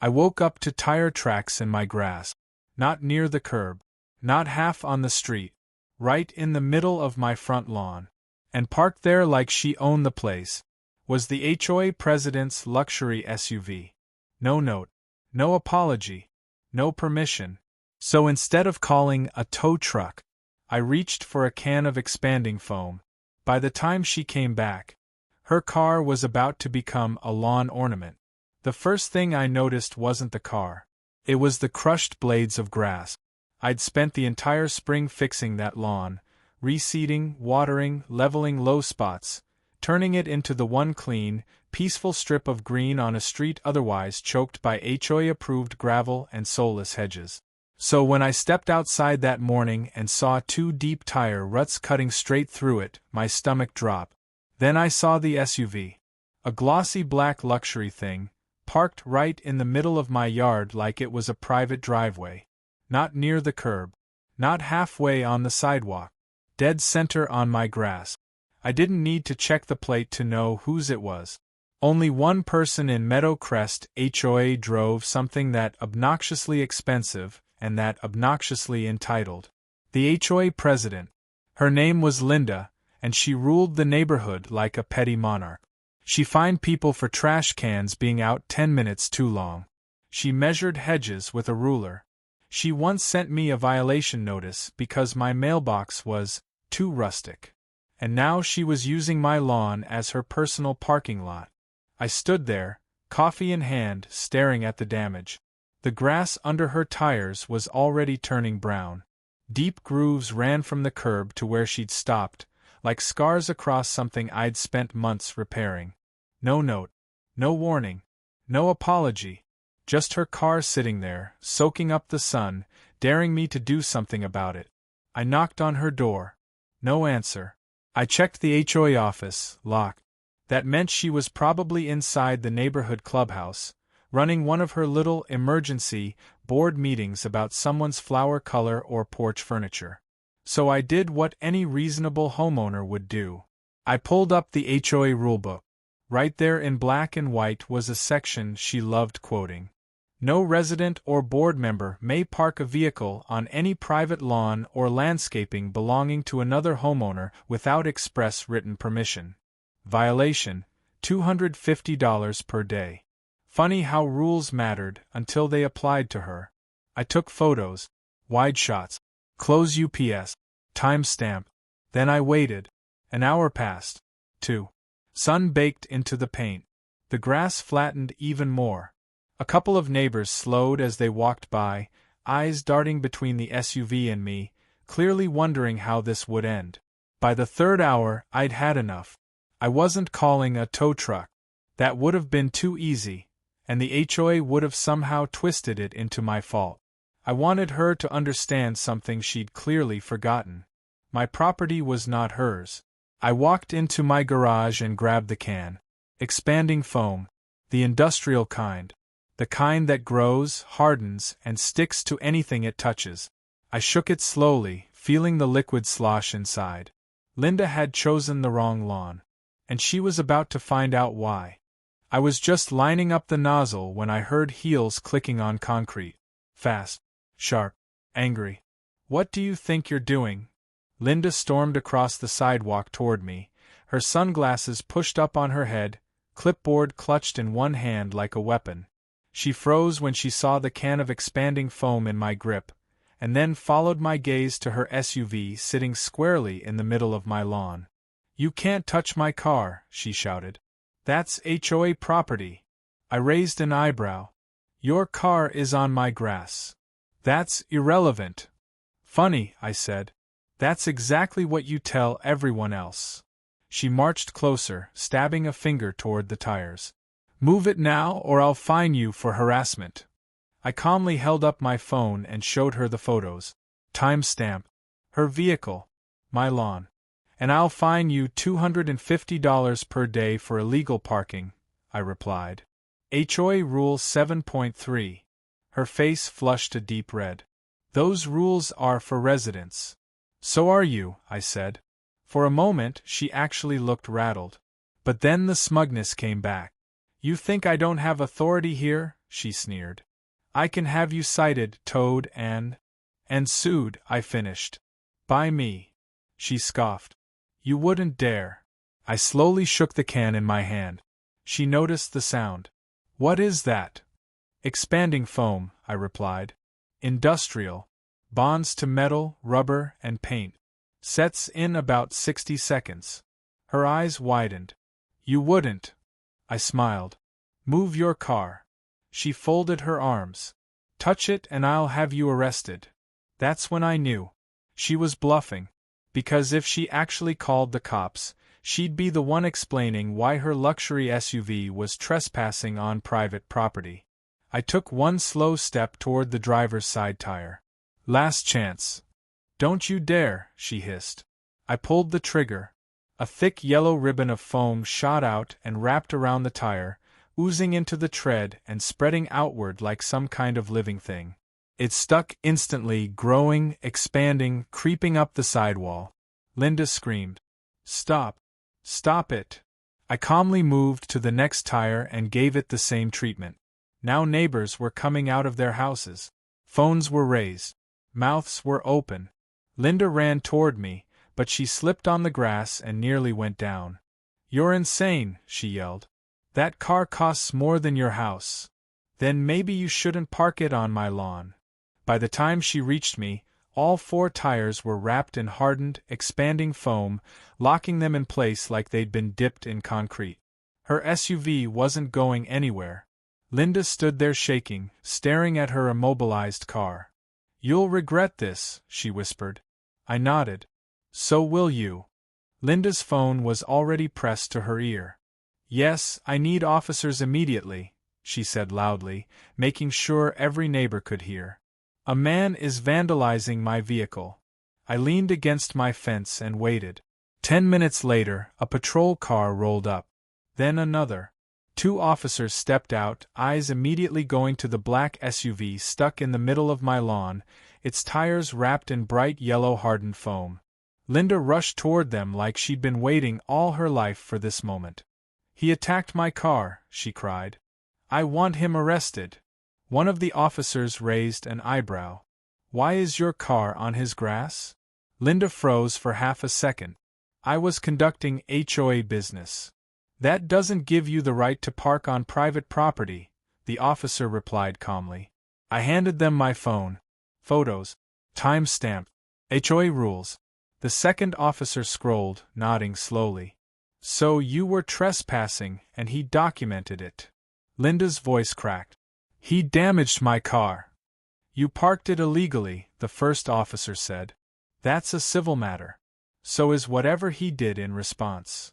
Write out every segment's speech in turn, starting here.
I woke up to tire tracks in my grass. Not near the curb. Not half on the street. Right in the middle of my front lawn. And parked there like she owned the place was the HOA president's luxury SUV. No note. No apology. No permission. So instead of calling a tow truck, I reached for a can of expanding foam. By the time she came back, her car was about to become a lawn ornament. The first thing I noticed wasn't the car. It was the crushed blades of grass. I'd spent the entire spring fixing that lawn, reseeding, watering, leveling low spots, turning it into the one clean, peaceful strip of green on a street otherwise choked by HOA-approved gravel and soulless hedges. So when I stepped outside that morning and saw 2 deep tire ruts cutting straight through it, my stomach dropped. Then I saw the SUV. A glossy black luxury thing, parked right in the middle of my yard like it was a private driveway. Not near the curb. Not halfway on the sidewalk. Dead center on my grass. I didn't need to check the plate to know whose it was. Only one person in Meadow Crest HOA drove something that obnoxiously expensive and that obnoxiously entitled. The HOA president. Her name was Linda, and she ruled the neighborhood like a petty monarch. She fined people for trash cans being out 10 minutes too long. She measured hedges with a ruler. She once sent me a violation notice because my mailbox was too rustic. And now she was using my lawn as her personal parking lot. I stood there, coffee in hand, staring at the damage. The grass under her tires was already turning brown. Deep grooves ran from the curb to where she'd stopped, like scars across something I'd spent months repairing. No note. No warning. No apology. Just her car sitting there, soaking up the sun, daring me to do something about it. I knocked on her door. No answer. I checked the HOA office, locked. That meant she was probably inside the neighborhood clubhouse, running one of her little emergency board meetings about someone's flower color or porch furniture. So I did what any reasonable homeowner would do. I pulled up the HOA rulebook. Right there in black and white was a section she loved quoting. No resident or board member may park a vehicle on any private lawn or landscaping belonging to another homeowner without express written permission. Violation, $250 per day. Funny how rules mattered until they applied to her. I took photos, wide shots, close UPS, timestamp. Then I waited. An hour passed. 2. Sun baked into the paint. The grass flattened even more. A couple of neighbors slowed as they walked by, eyes darting between the SUV and me, clearly wondering how this would end. By the 3rd hour, I'd had enough. I wasn't calling a tow truck. That would have been too easy, and the HOA would have somehow twisted it into my fault. I wanted her to understand something she'd clearly forgotten. My property was not hers. I walked into my garage and grabbed the can. Expanding foam. The industrial kind. The kind that grows, hardens, and sticks to anything it touches. I shook it slowly, feeling the liquid slosh inside. Linda had chosen the wrong lawn. And she was about to find out why. I was just lining up the nozzle when I heard heels clicking on concrete. Fast. Sharp. Angry. What do you think you're doing? Linda stormed across the sidewalk toward me, her sunglasses pushed up on her head, clipboard clutched in one hand like a weapon. She froze when she saw the can of expanding foam in my grip, and then followed my gaze to her SUV sitting squarely in the middle of my lawn. "You can't touch my car," she shouted. "That's HOA property." I raised an eyebrow. "Your car is on my grass." "That's irrelevant." "Funny," I said. "That's exactly what you tell everyone else." She marched closer, stabbing a finger toward the tires. "Move it now or I'll fine you for harassment." I calmly held up my phone and showed her the photos. Timestamp. Her vehicle. My lawn. "And I'll fine you $250 per day for illegal parking," I replied. HOA Rule 7.3. Her face flushed a deep red. "Those rules are for residents." "So are you," I said. For a moment she actually looked rattled. But then the smugness came back. You think I don't have authority here? She sneered. I can have you cited, towed, and sued, I finished. By me. She scoffed. You wouldn't dare. I slowly shook the can in my hand. She noticed the sound. What is that? Expanding foam, I replied. Industrial. Bonds to metal, rubber, and paint. Sets in about 60 seconds. Her eyes widened. You wouldn't. I smiled. Move your car. She folded her arms. Touch it and I'll have you arrested. That's when I knew. She was bluffing. Because if she actually called the cops, she'd be the one explaining why her luxury SUV was trespassing on private property. I took one slow step toward the driver's side tire. Last chance. Don't you dare, she hissed. I pulled the trigger. A thick yellow ribbon of foam shot out and wrapped around the tire, oozing into the tread and spreading outward like some kind of living thing. It stuck instantly, growing, expanding, creeping up the sidewall. Linda screamed. Stop. Stop it. I calmly moved to the next tire and gave it the same treatment. Now neighbors were coming out of their houses. Phones were raised. Mouths were open. Linda ran toward me, but she slipped on the grass and nearly went down. You're insane, she yelled. That car costs more than your house. Then maybe you shouldn't park it on my lawn. By the time she reached me, all 4 tires were wrapped in hardened, expanding foam, locking them in place like they'd been dipped in concrete. Her SUV wasn't going anywhere. Linda stood there shaking, staring at her immobilized car. You'll regret this, she whispered. I nodded. So will you. Linda's phone was already pressed to her ear. Yes, I need officers immediately, she said loudly, making sure every neighbor could hear. A man is vandalizing my vehicle. I leaned against my fence and waited. 10 minutes later, a patrol car rolled up. Then another. 2 officers stepped out, eyes immediately going to the black SUV stuck in the middle of my lawn, its tires wrapped in bright yellow hardened foam. Linda rushed toward them like she'd been waiting all her life for this moment. He attacked my car, she cried. I want him arrested. One of the officers raised an eyebrow. Why is your car on his grass? Linda froze for half a second. I was conducting HOA business. That doesn't give you the right to park on private property, the officer replied calmly. I handed them my phone. Photos. Time-stamped. HOA rules. The second officer scrolled, nodding slowly. So you were trespassing, and he documented it. Linda's voice cracked. He damaged my car. You parked it illegally, the first officer said. That's a civil matter. So is whatever he did in response.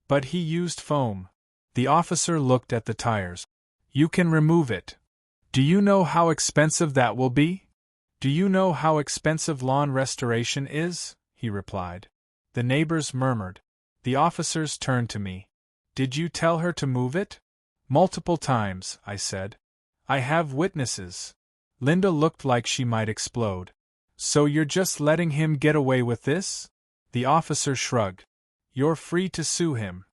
But he used foam. The officer looked at the tires. You can remove it. Do you know how expensive that will be? Do you know how expensive lawn restoration is? He replied. The neighbors murmured. The officers turned to me. Did you tell her to move it? Multiple times, I said. I have witnesses. Linda looked like she might explode. So you're just letting him get away with this? The officer shrugged. You're free to sue him.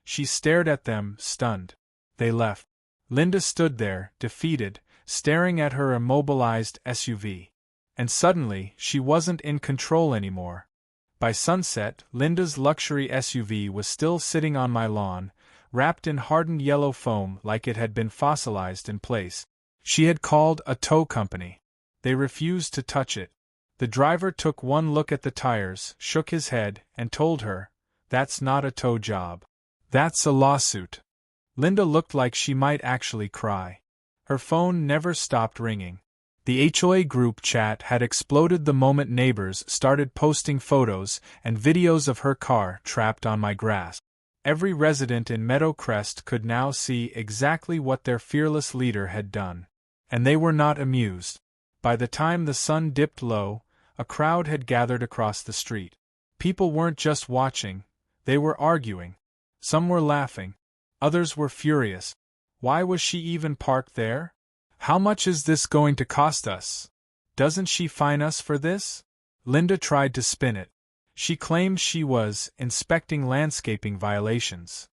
She stared at them, stunned. They left. Linda stood there, defeated, staring at her immobilized SUV. And suddenly, she wasn't in control anymore. By sunset, Linda's luxury SUV was still sitting on my lawn, wrapped in hardened yellow foam like it had been fossilized in place. She had called a tow company. They refused to touch it. The driver took one look at the tires, shook his head, and told her, "That's not a tow job. That's a lawsuit." Linda looked like she might actually cry. Her phone never stopped ringing. The HOA group chat had exploded the moment neighbors started posting photos and videos of her car trapped on my grass. Every resident in Meadow Crest could now see exactly what their fearless leader had done. And they were not amused. By the time the sun dipped low, a crowd had gathered across the street. People weren't just watching, they were arguing. Some were laughing. Others were furious. Why was she even parked there? How much is this going to cost us? Doesn't she fine us for this? Linda tried to spin it. She claimed she was inspecting landscaping violations.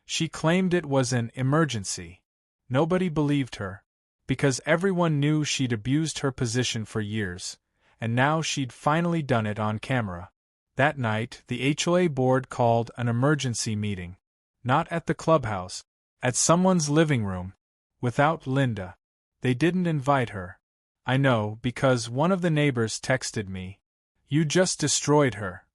She claimed it was an emergency. Nobody believed her, because everyone knew she'd abused her position for years, and now she'd finally done it on camera. That night, the HOA board called an emergency meeting. Not at the clubhouse, at someone's living room, without Linda. They didn't invite her. I know, because one of the neighbors texted me, "You just destroyed her."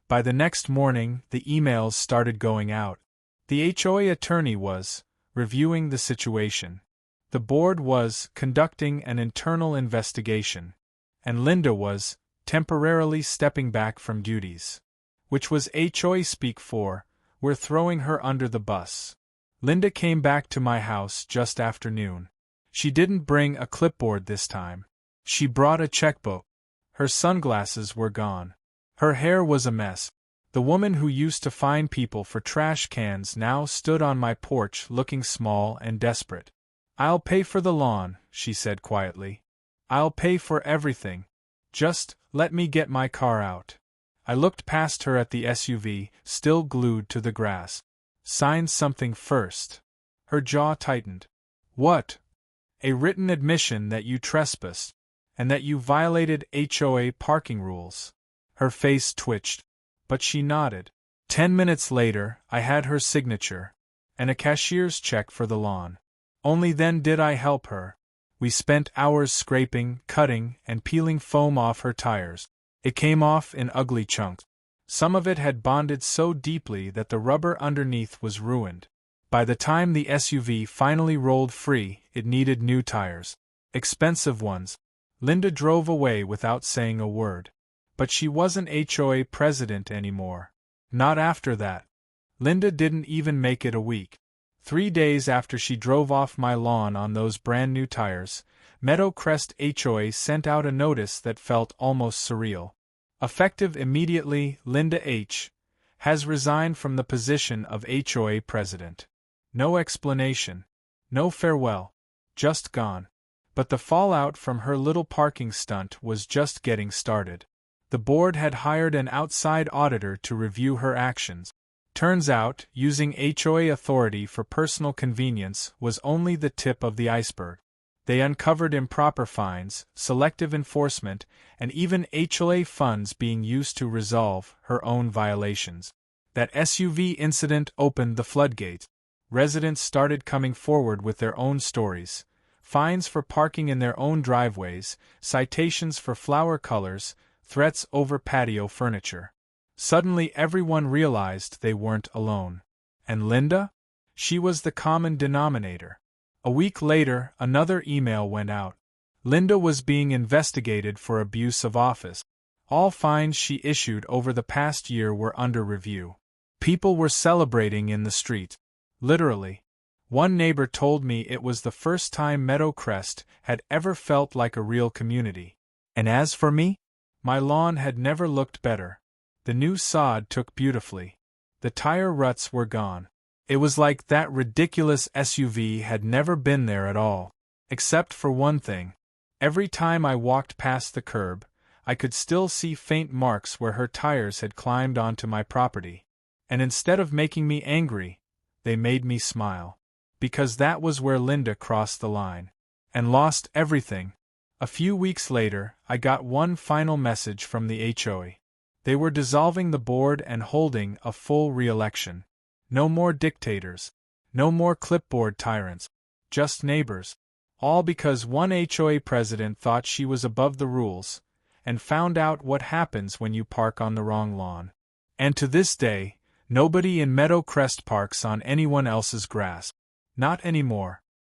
By the next morning, the emails started going out. The HOA attorney was reviewing the situation. The board was conducting an internal investigation. And Linda was temporarily stepping back from duties. Which was HOA speak for, "We're throwing her under the bus." Linda came back to my house just after noon. She didn't bring a clipboard this time. She brought a checkbook. Her sunglasses were gone. Her hair was a mess. The woman who used to fine people for trash cans now stood on my porch looking small and desperate. "I'll pay for the lawn," she said quietly. "I'll pay for everything. Just let me get my car out." I looked past her at the SUV, still glued to the grass. "Sign something first." Her jaw tightened. "What?" "A written admission that you trespassed, and that you violated HOA parking rules." Her face twitched, but she nodded. 10 minutes later, I had her signature, and a cashier's check for the lawn. Only then did I help her. We spent hours scraping, cutting, and peeling foam off her tires. It came off in ugly chunks. Some of it had bonded so deeply that the rubber underneath was ruined. By the time the SUV finally rolled free, it needed new tires. Expensive ones. Linda drove away without saying a word. But she wasn't HOA president anymore. Not after that. Linda didn't even make it a week. 3 days after she drove off my lawn on those brand new tires, Meadowcrest HOA sent out a notice that felt almost surreal. Effective immediately, Linda H. has resigned from the position of HOA president. No explanation. No farewell. Just gone. But the fallout from her little parking stunt was just getting started. The board had hired an outside auditor to review her actions. Turns out, using HOA authority for personal convenience was only the tip of the iceberg. They uncovered improper fines, selective enforcement, and even HOA funds being used to resolve her own violations. That SUV incident opened the floodgates. Residents started coming forward with their own stories. Fines for parking in their own driveways, citations for flower colors, threats over patio furniture. Suddenly everyone realized they weren't alone. And Linda? She was the common denominator. A week later, another email went out. Linda was being investigated for abuse of office. All fines she issued over the past year were under review. People were celebrating in the street. Literally. One neighbor told me it was the first time Meadowcrest had ever felt like a real community. And as for me? My lawn had never looked better. The new sod took beautifully. The tire ruts were gone. It was like that ridiculous SUV had never been there at all. Except for one thing. Every time I walked past the curb, I could still see faint marks where her tires had climbed onto my property. And instead of making me angry, they made me smile. Because that was where Linda crossed the line. And lost everything. A few weeks later, I got one final message from the HOA. They were dissolving the board and holding a full re-election. No more dictators. No more clipboard tyrants. Just neighbors. All because one HOA president thought she was above the rules, and found out what happens when you park on the wrong lawn. And to this day, nobody in Meadowcrest parks on anyone else's grass. Not anymore.